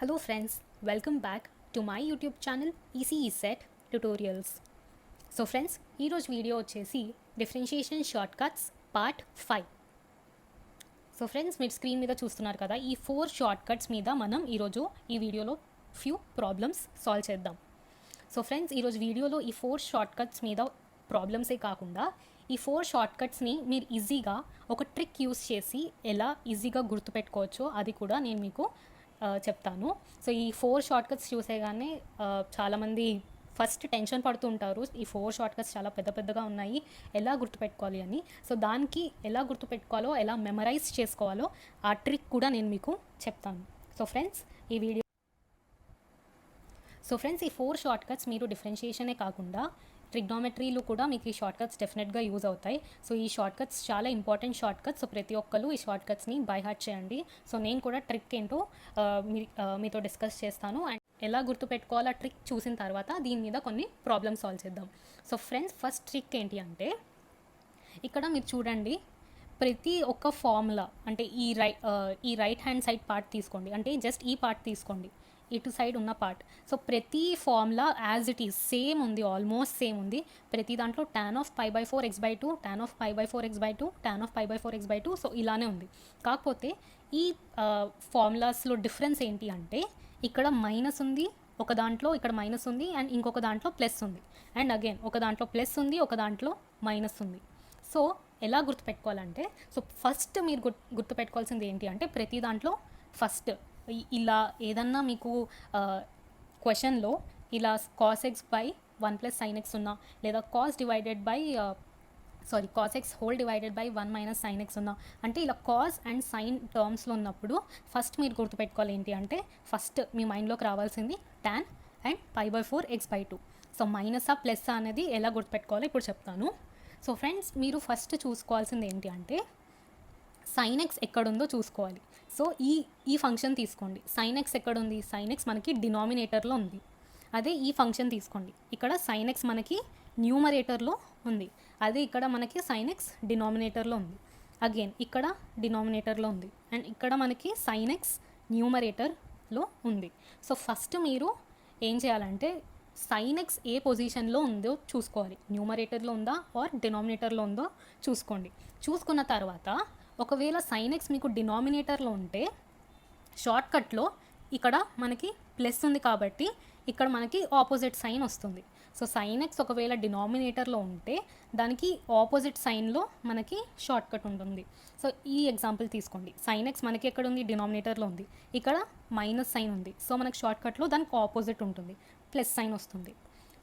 Hello friends, welcome back to my YouTube channel ECE Set Tutorials. So friends, ఈరోజు video వచ్చేసి differentiation short cuts part 5. So friends, మీరు screen మీద చూస్తున్నారు కదా, ఈ 4 షార్ట్ కట్స్ మీద మనం ఈరోజు ఈ వీడియోలో ఫ్యూ ప్రాబ్లమ్స్ సాల్వ్ చేద్దాం. సో ఫ్రెండ్స్, ఈరోజు వీడియోలో ఈ 4 షార్ట్ కట్స్ మీద ప్రాబ్లమ్సే కాకుండా ఈ 4 షార్ట్ కట్స్ని మీరు ఈజీగా ఒక ట్రిక్ యూస్ చేసి ఎలా ఈజీగా గుర్తుపెట్టుకోవచ్చో అది కూడా నేను మీకు చెప్తాను. సో ఈ 4 షార్ట్ కట్స్ చూసేగానే చాలామంది ఫస్ట్ టెన్షన్ పడుతూ ఉంటారు, ఈ 4 షార్ట్ కట్స్ చాలా పెద్ద పెద్దగా ఉన్నాయి, ఎలా గుర్తుపెట్టుకోవాలి అని. సో దానికి ఎలా గుర్తుపెట్టుకోవాలో, ఎలా మెమరైజ్ చేసుకోవాలో ఆ ట్రిక్ కూడా నేను మీకు చెప్తాను. సో ఫ్రెండ్స్, ఈ 4 షార్ట్ కట్స్ మీరు డిఫరెన్షియేషనే కాకుండా ట్రిగ్నోమెట్రీలు కూడా మీకు ఈ షార్ట్ కట్స్ డెఫినెట్గా యూజ్ అవుతాయి. సో ఈ షార్ట్ కట్స్ చాలా ఇంపార్టెంట్ షార్ట్ కట్స్. సో ప్రతి ఒక్కరు ఈ షార్ట్ కట్స్ని బై హార్ట్ చేయండి. సో నేను కూడా ట్రిక్ ఏంటో మీతో డిస్కస్ చేస్తాను. అండ్ ఎలా గుర్తుపెట్టుకోవాలో ట్రిక్ చూసిన తర్వాత దీని మీద కొన్ని ప్రాబ్లమ్స్ సాల్వ్ చేద్దాం. సో ఫ్రెండ్స్, ఫస్ట్ ట్రిక్ ఏంటి అంటే, ఇక్కడ మీరు చూడండి, ప్రతి ఒక్క ఫార్ములా అంటే ఈ రైట్ హ్యాండ్ సైడ్ పార్ట్ తీసుకోండి, అంటే జస్ట్ ఈ పార్ట్ తీసుకోండి, ఇటు సైడ్ ఉన్న పార్ట్. సో ప్రతి formula as it is same ఉంది, ఆల్మోస్ట్ సేమ్ ఉంది. ప్రతి దాంట్లో tan of π/4x/2, tan of π/4x/2, tan of π/4x/2, so ఇలానే ఉంది. కాకపోతే ఈ ఫార్ములాస్లో డిఫరెన్స్ ఏంటి అంటే, ఇక్కడ మైనస్ ఉంది, ఒక దాంట్లో ఇక్కడ మైనస్ ఉంది, అండ్ ఇంకొక దాంట్లో ప్లస్ ఉంది, అండ్ అగైన్ ఒక దాంట్లో ప్లస్ ఉంది, ఒక దాంట్లో మైనస్ ఉంది. సో ఎలా గుర్తుపెట్టుకోవాలంటే, సో ఫస్ట్ మీరు గుర్తుపెట్టుకోవాల్సింది ఏంటి అంటే, ప్రతి దాంట్లో ఫస్ట్ ఇలా ఏదన్నా మీకు క్వశ్చన్లో ఇలా cos x by 1 plus sin x ఉన్నా, లేదా cos x whole divided by 1 minus sin x ఉన్నా, అంటే ఇలా కాస్ అండ్ సైన్ టర్మ్స్లో ఉన్నప్పుడు ఫస్ట్ మీరు గుర్తుపెట్టుకోవాలి ఏంటి అంటే, ఫస్ట్ మీ మైండ్లోకి రావాల్సింది tan and π/4x/2. So minus plus అనేది ఎలా గుర్తుపెట్టుకోవాలో ఇప్పుడు చెప్తాను. సో ఫ్రెండ్స్, మీరు ఫస్ట్ చూసుకోవాల్సింది ఏంటి అంటే, sin x ఎక్కడుందో చూసుకోవాలి. సో ఈ ఫంక్షన్ తీసుకోండి, sin x ఎక్కడుంది, sin x మనకి డినామినేటర్లో ఉంది. అదే ఈ ఫంక్షన్ తీసుకోండి, ఇక్కడ sin x మనకి న్యూమరేటర్లో ఉంది. అదే ఇక్కడ మనకి sin x డినామినేటర్లో ఉంది. అగైన్ ఇక్కడ డినామినేటర్లో ఉంది, అండ్ ఇక్కడ మనకి sin x న్యూమరేటర్లో ఉంది. సో ఫస్ట్ మీరు ఏం చేయాలంటే, sin x ఏ పొజిషన్లో ఉందో చూసుకోవాలి, న్యూమరేటర్లో ఉందా ఆర్ డినామినేటర్లో ఉందో చూసుకోండి. చూసుకున్న తర్వాత ఒకవేళ sin x మీకు డినామినేటర్లో ఉంటే, షార్ట్కట్లో ఇక్కడ మనకి ప్లస్ ఉంది కాబట్టి ఇక్కడ మనకి ఆపోజిట్ సైన్ వస్తుంది. సో sin x ఒకవేళ డినామినేటర్లో ఉంటే దానికి ఆపోజిట్ సైన్లో మనకి షార్ట్కట్ ఉంటుంది. సో ఈ ఎగ్జాంపుల్ తీసుకోండి, sin x మనకి ఎక్కడ ఉంది, డినామినేటర్లో ఉంది, ఇక్కడ మైనస్ సైన్ ఉంది. సో మనకి షార్ట్కట్లో దానికి ఆపోజిట్ ఉంటుంది, ప్లస్ సైన్ వస్తుంది.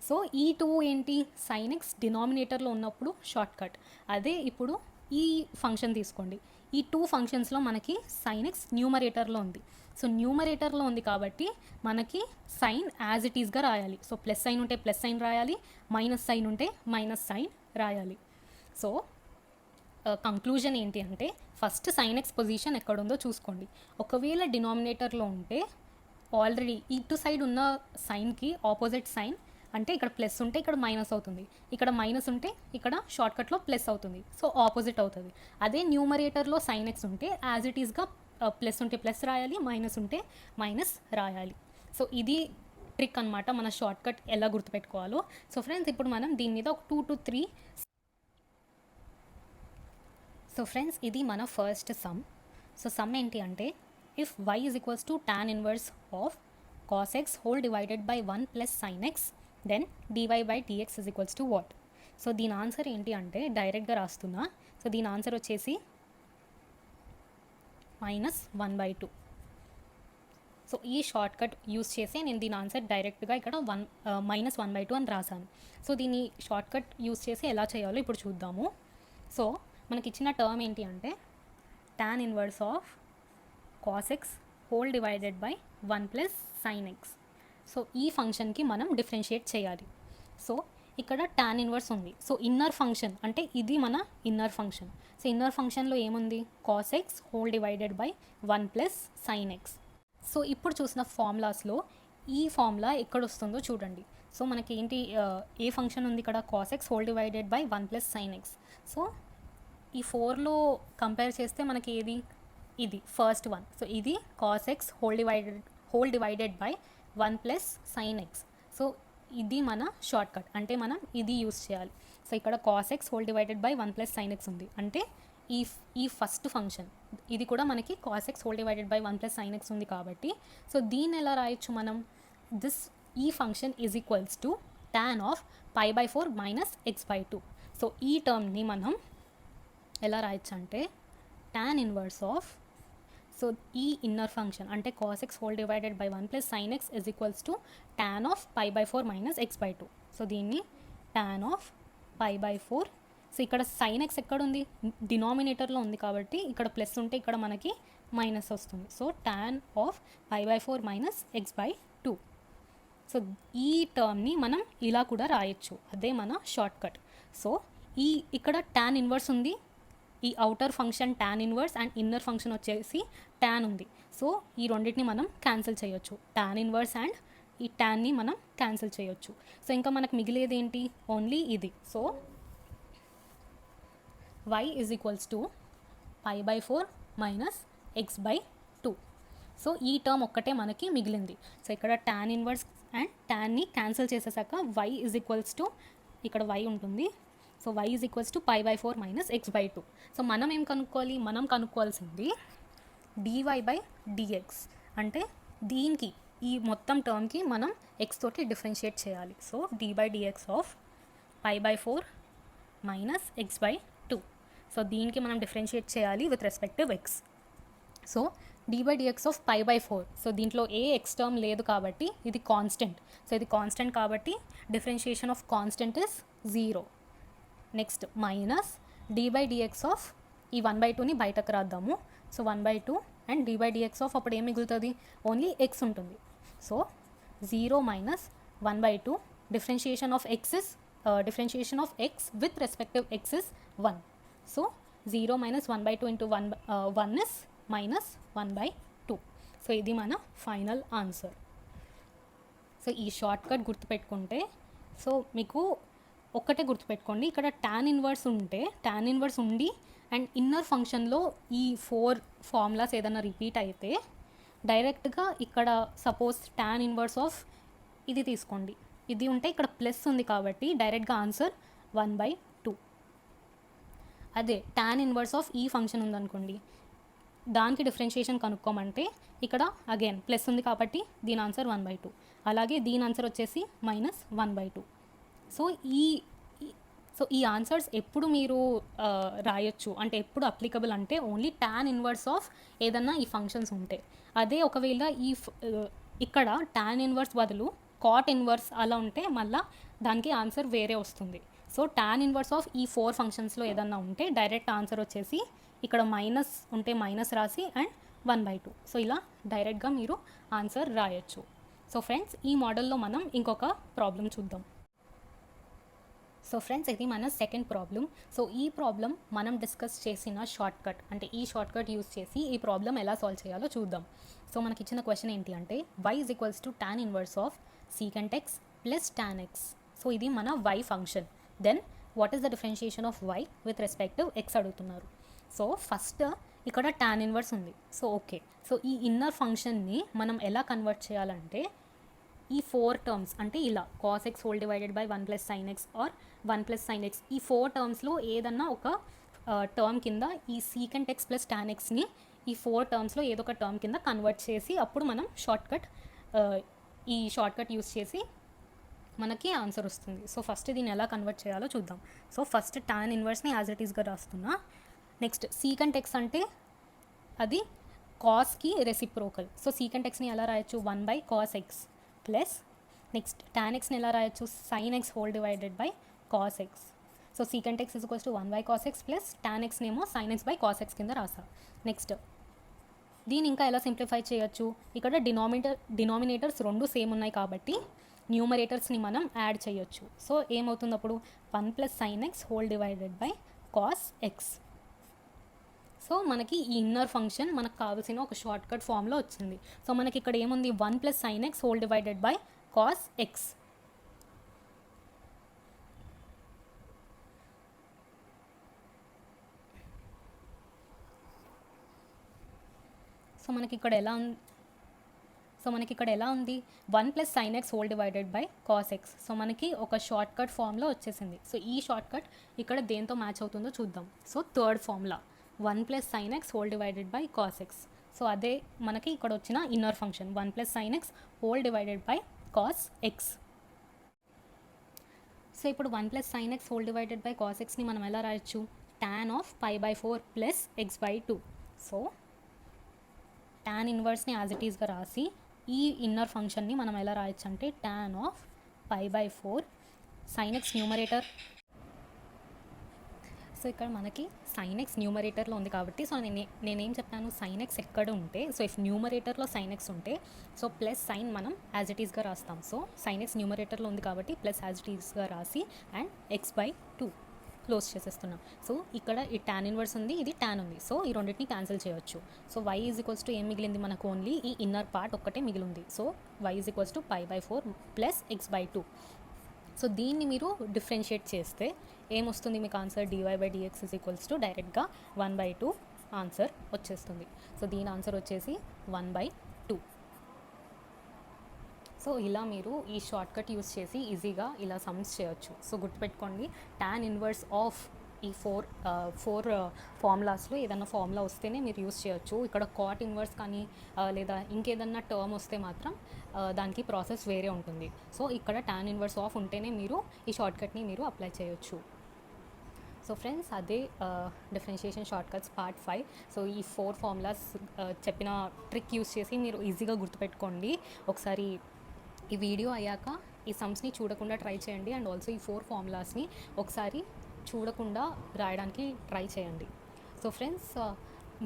సో ఈ 2 ఏంటి, sin x డినామినేటర్లో ఉన్నప్పుడు షార్ట్కట్. అదే ఇప్పుడు ఈ ఫంక్షన్ తీసుకోండి, ఈ 2 ఫంక్షన్స్లో మనకి sin x న్యూమరేటర్లో ఉంది. సో న్యూమరేటర్లో ఉంది కాబట్టి మనకి సైన్ యాజ్ ఇట్ ఈస్గా రాయాలి. సో ప్లస్ సైన్ ఉంటే ప్లస్ సైన్ రాయాలి, మైనస్ సైన్ ఉంటే మైనస్ సైన్ రాయాలి. సో కంక్లూజన్ ఏంటి అంటే, ఫస్ట్ sin x పొజిషన్ ఎక్కడుందో చూసుకోండి. ఒకవేళ డినామినేటర్లో ఉంటే ఆల్రెడీ ఇటు సైడ్ ఉన్న సైన్కి ఆపోజిట్ సైన్, అంటే ఇక్కడ ప్లస్ ఉంటే ఇక్కడ మైనస్ అవుతుంది, ఇక్కడ మైనస్ ఉంటే ఇక్కడ షార్ట్కట్లో ప్లస్ అవుతుంది. సో ఆపోజిట్ అవుతుంది. అదే న్యూమరేటర్లో sin x ఉంటే యాజ్ ఇట్ ఈస్గా ప్లస్ ఉంటే ప్లస్ రాయాలి, మైనస్ ఉంటే మైనస్ రాయాలి. సో ఇది ట్రిక్ అనమాట, మన షార్ట్కట్ ఎలా గుర్తుపెట్టుకోవాలో. సో ఫ్రెండ్స్, ఇప్పుడు మనం దీని మీద ఒక 2 to 3. సో ఫ్రెండ్స్, ఇది మన ఫస్ట్ సమ్. సో సమ్ ఏంటి అంటే, if y is equals to tan inverse of cos x whole divided by 1 plus sin x, then dy by dx is equals to what? So దీని answer ఏంటి అంటే, డైరెక్ట్గా రాస్తున్నా. So దీని answer వచ్చేసి -1/2. So ఈ షార్ట్కట్ యూస్ చేసి నేను దీని ఆన్సర్ డైరెక్ట్గా ఇక్కడ -1/2 అని రాశాను. సో దీన్ని షార్ట్కట్ యూస్ చేసి ఎలా చేయాలో ఇప్పుడు చూద్దాము. సో మనకి ఇచ్చిన టర్మ్ ఏంటి అంటే, tan inverse of cos x whole divided by 1 plus sin x. So ఈ ఫంక్షన్కి మనం డిఫరెన్షియేట్ చేయాలి. సో ఇక్కడ tan ఇన్వర్స్ ఉంది. సో ఇన్నర్ ఫంక్షన్ అంటే ఇది మన ఇన్నర్ ఫంక్షన్. సో ఇన్నర్ ఫంక్షన్లో ఏముంది, cos x whole divided by 1 plus sin x. So ఇప్పుడు చూసిన ఫార్ములాస్లో ఈ ఫార్ములా ఎక్కడ వస్తుందో చూడండి. సో మనకి ఏంటి, ఏ ఫంక్షన్ ఉంది ఇక్కడ, cos x whole divided by 1 plus sin x. So ఈ 4లో కంపేర్ చేస్తే మనకి ఏది, ఇది ఫస్ట్ వన్. సో ఇది cos x whole divided whole divided by 1 plus sine X. So ఇది మన షార్ట్ కట్, అంటే మనం ఇది యూస్ చేయాలి. సో ఇక్కడ cos x whole divided by 1 plus sine x ఉంది, అంటే ఈ ఫస్ట్ ఫంక్షన్ ఇది కూడా మనకి cos x whole divided by 1 plus sine x ఉంది కాబట్టి, సో దీన్ని ఎలా రాయొచ్చు మనం, ఈ function is equals to tan of π/4 minus x/2. So ఈ టర్మ్ని మనం ఎలా రాయొచ్చు అంటే tan ఇన్వర్స్ ఆఫ్, సో ఈ ఇన్నర్ ఫంక్షన్ అంటే cos x whole divided by 1 plus sine X is equals to tan of π/4 minus x/2. So దీన్ని tan of π/4. So ఇక్కడ సైన్ ఎక్స్ ఎక్కడ ఉంది, డినామినేటర్లో ఉంది కాబట్టి ఇక్కడ ప్లస్ ఉంటే ఇక్కడ మనకి మైనస్ వస్తుంది. So tan of π/4 minus x/2. So ఈ టర్మ్ని మనం ఇలా కూడా రాయొచ్చు, అదే మన షార్ట్ కట్. సో ఇక్కడ tan ఇన్వర్స్ ఉంది, ఈ outer function tan inverse and inner function వచ్చేసి tan ఉంది. సో ఈ రెండింటిని మనం క్యాన్సిల్ చేయొచ్చు, tan ఇన్వర్స్ అండ్ ఈ ట్యాన్ని మనం క్యాన్సిల్ చేయొచ్చు. సో ఇంకా మనకు మిగిలేది ఏంటి, ఓన్లీ ఇది. So y is equals to π/4 minus x/2. So ఈ టర్మ్ ఒక్కటే మనకి మిగిలింది. సో ఇక్కడ tan ఇన్వర్స్ అండ్ ట్యాన్ని క్యాన్సిల్ చేసేసాక y ఈజ్ ఈక్వల్స్ టు, ఇక్కడ y ఉంటుంది. So y is equals to π/4 minus x/2. So మనం ఏం కనుక్కోవాలి, మనం కనుక్కోవాల్సింది dy/dx, అంటే దీనికి ఈ మొత్తం టర్మ్కి మనం x తోటి డిఫరెన్షియేట్ చేయాలి. So d/dx of π/4 minus x/2. So దీనికి మనం డిఫరెన్షియేట్ చేయాలి with respective x. So d/dx of π/4, so దీంట్లో ఏ x టర్మ్ లేదు కాబట్టి ఇది కాన్స్టెంట్. సో ఇది కాన్స్టెంట్ కాబట్టి differentiation of constant is 0. Next minus d/dx of ఈ 1/2ని బయటకు రాద్దాము. సో 1/2 అండ్ d/dx ఆఫ్ అప్పుడు ఏం మిగులుతుంది, ఓన్లీ x ఉంటుంది. So 0 minus 1/2 differentiation of x with respective x is 1. So 0 minus 1/2 into 1 is minus 1/2. So ఇది మన ఫైనల్ ఆన్సర్. సో ఈ షార్ట్ కట్ గుర్తుపెట్టుకుంటే, సో మీకు ఒక్కటే గుర్తుపెట్టుకోండి, ఇక్కడ tan ఇన్వర్స్ ఉండి అండ్ ఇన్నర్ ఫంక్షన్లో ఈ 4 ఫార్ములాస్ ఏదైనా రిపీట్ అయితే డైరెక్ట్గా ఇక్కడ సపోజ్ tan ఇన్వర్స్ ఆఫ్ ఇది తీసుకోండి, ఇది ఉంటే ఇక్కడ ప్లస్ ఉంది కాబట్టి డైరెక్ట్గా ఆన్సర్ 1/2. అదే tan ఇన్వర్స్ ఆఫ్ ఈ ఫంక్షన్ ఉందనుకోండి, దానికి డిఫరెన్షియేషన్ కనుక్కోమంటే ఇక్కడ అగైన్ ప్లస్ ఉంది కాబట్టి దీని ఆన్సర్ 1/2, అలాగే దీని ఆన్సర్ వచ్చేసి మైనస్ 1/2. సో ఈ ఆన్సర్స్ ఎప్పుడు మీరు రాయొచ్చు అంటే ఎప్పుడు అప్లికబుల్ అంటే ఓన్లీ tan ఇన్వర్స్ ఆఫ్ ఏదన్నా ఈ ఫంక్షన్స్ ఉంటే. అదే ఒకవేళ ఇక్కడ tan ఇన్వర్స్ బదులు cot ఇన్వర్స్ అలా ఉంటే మళ్ళీ దానికి ఆన్సర్ వేరే వస్తుంది. సో tan ఇన్వర్స్ ఆఫ్ ఈ 4 ఫంక్షన్స్లో ఏదన్నా ఉంటే డైరెక్ట్ ఆన్సర్ వచ్చేసి ఇక్కడ మైనస్ ఉంటే మైనస్ రాసి అండ్ 1/2. సో ఇలా డైరెక్ట్గా మీరు ఆన్సర్ రాయొచ్చు. సో ఫ్రెండ్స్ ఈ మోడల్లో మనం ఇంకొక ప్రాబ్లం చూద్దాం. సో ఫ్రెండ్స్ ఇది మన సెకండ్ ప్రాబ్లం. సో ఈ ప్రాబ్లం మనం డిస్కస్ చేసిన షార్ట్ కట్, అంటే ఈ షార్ట్ కట్ యూస్ చేసి ఈ ప్రాబ్లం ఎలా సాల్వ్ చేయాలో చూద్దాం. సో మనకి ఇచ్చిన క్వశ్చన్ ఏంటి అంటే y is equals to tan inverse of secant x plus tan x. So ఇది మన y function. Then what is the differentiation of y with respective x అడుగుతున్నారు. సో ఫస్ట్ ఇక్కడ tan ఇన్వర్స్ ఉంది. So okay, so ఈ inner ఫంక్షన్ని మనం ఎలా convert చేయాలంటే ఈ 4 టర్మ్స్ అంటే ఇలా cos x whole divided by 1 plus sine x or 1 plus sine x, ఈ 4 టర్మ్స్లో ఏదన్నా ఒక టర్మ్ కింద ఈ సీకెంట్ ఎక్స్ ప్లస్ టాన్ ఎక్స్ని ఈ 4 టర్మ్స్లో ఏదో ఒక టర్మ్ కింద కన్వర్ట్ చేసి అప్పుడు మనం ఈ షార్ట్ కట్ యూస్ చేసి మనకి ఆన్సర్ వస్తుంది. సో ఫస్ట్ దీన్ని ఎలా కన్వర్ట్ చేయాలో చూద్దాం. సో ఫస్ట్ టాన్ ఇన్వర్స్ని యాజ్ ఇట్ ఈస్గా రాస్తున్నా. నెక్స్ట్ సీకెంట్ ఎక్స్ అంటే అది కాస్కి రెసిప్రోకల్. సో సీకెంట్ ఎక్స్ని ఎలా రాయొచ్చు, 1/cos x plus next tan xని ఎలా రాయొచ్చు, sin x whole divided by cos x. So secant X is equals to 1/cos x plus tan xని ఏమో sin x by cos x కింద రాసా. నెక్స్ట్ దీన్ని ఇంకా ఎలా సింప్లిఫై చేయొచ్చు, ఇక్కడ డినామినేటర్స్ రెండు సేమ్ ఉన్నాయి కాబట్టి న్యూమరేటర్స్ని మనం యాడ్ చేయొచ్చు. సో ఏమవుతుంది అప్పుడు 1 plus sin x whole divided by cos x. So మనకి ఈ ఇన్నర్ ఫంక్షన్ మనకు కావాల్సిన ఒక షార్ట్ కట్ ఫామ్లో వచ్చింది. సో మనకి ఇక్కడ ఏముంది, 1 plus sin x whole divided by cos x. So మనకి ఇక్కడ ఎలా ఉంది, సో సో మనకి ఇక్కడ ఎలా ఉంది 1 plus sine x whole divided by cos x. So మనకి ఒక షార్ట్ కట్ ఫామ్లో వచ్చేసింది. సో ఈ షార్ట్ కట్ ఇక్కడ దేంతో మ్యాచ్ అవుతుందో చూద్దాం. So third formula 1 plus sine x whole divided by cos x. So అదే మనకి ఇక్కడ వచ్చిన inner function 1 plus sine x whole divided by cos x. So ఇప్పుడు 1 plus sine x whole divided by cos ఎక్స్ని మనం ఎలా రాయొచ్చు, tan of π/4 plus x/2. So tan ఇన్వర్స్ని యాజ్ ఇట్ ఈస్గా రాసి ఈ ఇన్నర్ ఫంక్షన్ని మనం ఎలా రాయొచ్చు అంటే tan of π/4 sine x numerator. So ఇక్కడ మనకి సైన్ ఎక్స్ న్యూమరేటర్లో ఉంది కాబట్టి సో నేనేం చెప్పాను, సైన్ ఎక్స్ ఎక్కడ ఉంటే సో ఇఫ్ న్యూమరేటర్లో సైన్ ఎక్స్ ఉంటే సో ప్లస్ సైన్ మనం యాజ్ ఇట్ ఈస్గా రాస్తాం. సో సైన్ ఎక్స్ న్యూమరేటర్లో ఉంది కాబట్టి ప్లస్ యాజ్ ఇట్ ఈస్గా రాసి అండ్ x/2 క్లోజ్ చేసేస్తున్నాం. సో ఇక్కడ ఈ tan ఇన్వర్స్ ఉంది, ఇది tan ఉంది. సో ఈ రెండింటిని క్యాన్సిల్ చేయొచ్చు. సో y = ఏం మిగిలింది మనకు, ఓన్లీ ఈ ఇన్నర్ పార్ట్ ఒక్కటే మిగిలింది. So y = π/4 plus x/2. So దీన్ని మీరు డిఫరెన్షియేట్ చేస్తే ఏమొస్తుంది మీకు ఆన్సర్, dy/dx = డైరెక్ట్గా 1/2 ఆన్సర్ వచ్చేస్తుంది. సో దీని ఆన్సర్ వచ్చేసి 1/2. సో ఇలా మీరు ఈ షార్ట్ కట్ యూస్ చేసి ఈజీగా ఇలా సమ్స్ చేయొచ్చు. సో గుర్తుపెట్టుకోండి, tan ఇన్వర్స్ ఆఫ్ ఈ ఫోర్ ఫార్ములాస్లో ఏదైనా ఫార్ములా వస్తేనే మీరు యూస్ చేయొచ్చు. ఇక్కడ కాట్ ఇన్వర్స్ కానీ లేదా ఇంకేదన్నా టర్మ్ వస్తే మాత్రం దానికి ప్రాసెస్ వేరే ఉంటుంది. సో ఇక్కడ tan ఇన్వర్స్ ఆఫ్ ఉంటేనే మీరు ఈ షార్ట్ కట్ని మీరు అప్లై చేయొచ్చు. సో ఫ్రెండ్స్, అదే differentiation short cuts part 5. So ఈ 4 ఫార్ములాస్ చెప్పిన ట్రిక్ యూస్ చేసి మీరు ఈజీగా గుర్తుపెట్టుకోండి. ఒకసారి ఈ వీడియో అయ్యాక ఈ సమ్స్ని చూడకుండా ట్రై చేయండి అండ్ ఆల్సో ఈ 4 ఫార్ములాస్ని ఒకసారి చూడకుండా రాయడానికి ట్రై చేయండి. So friends,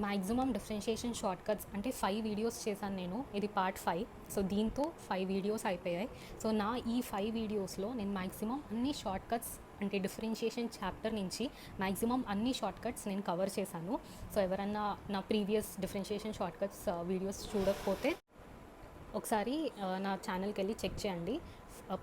maximum differentiation short cuts అంటే 5 వీడియోస్ చేశాను నేను, ఇది పార్ట్ 5. సో దీంతో 5 వీడియోస్ అయిపోయాయి. సో నా ఈ 5 వీడియోస్లో నేను మ్యాక్సిమం అన్ని షార్ట్ కట్స్ అంటే డిఫరెన్షియేషన్ చాప్టర్ నుంచి మ్యాక్సిమం అన్ని షార్ట్ కట్స్ నేను కవర్ చేశాను. సో ఎవరన్నా నా previous differentiation short cuts videos చూడకపోతే ఒకసారి నా ఛానల్కి వెళ్ళి చెక్ చేయండి.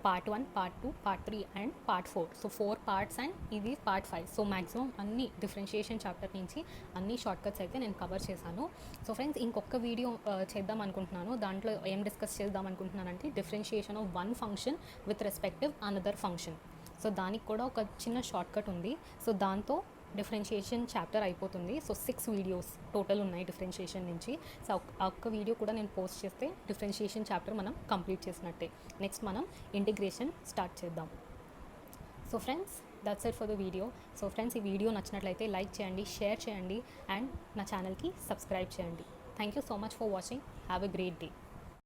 Part 1, part 2, part 3 and part 4. So 4 parts and ఇది పార్ట్ 5. సో మ్యాక్సిమం అన్ని డిఫరెన్షియేషన్ చాప్టర్ నుంచి అన్ని షార్ట్ కట్స్ అయితే నేను కవర్ చేశాను. సో ఫ్రెండ్స్, ఇంకొక వీడియో చేద్దాం అనుకుంటున్నాను. దాంట్లో ఏం డిస్కస్ చేద్దాం అనుకుంటున్నానంటే differentiation of one function with respective another function. So దానికి కూడా ఒక చిన్న షార్ట్ కట్ ఉంది. సో దాంతో డిఫరెన్షియేషన్ చాప్టర్ అయిపోతుంది. సో 6 వీడియోస్ టోటల్ ఉన్నాయి డిఫరెన్షియేషన్ నుంచి. సో ఆ ఒక్క వీడియో కూడా నేను పోస్ట్ చేస్తే డిఫరెన్షియేషన్ చాప్టర్ మనం కంప్లీట్ చేసినట్టే. నెక్స్ట్ మనం ఇంటిగ్రేషన్ స్టార్ట్ చేద్దాం. So friends, that's it for the video. So friends, ఈ వీడియో నచ్చినట్లయితే లైక్ చేయండి, షేర్ చేయండి అండ్ నా ఛానల్కి సబ్స్క్రైబ్ చేయండి. Thank you so much for watching. Have a great day.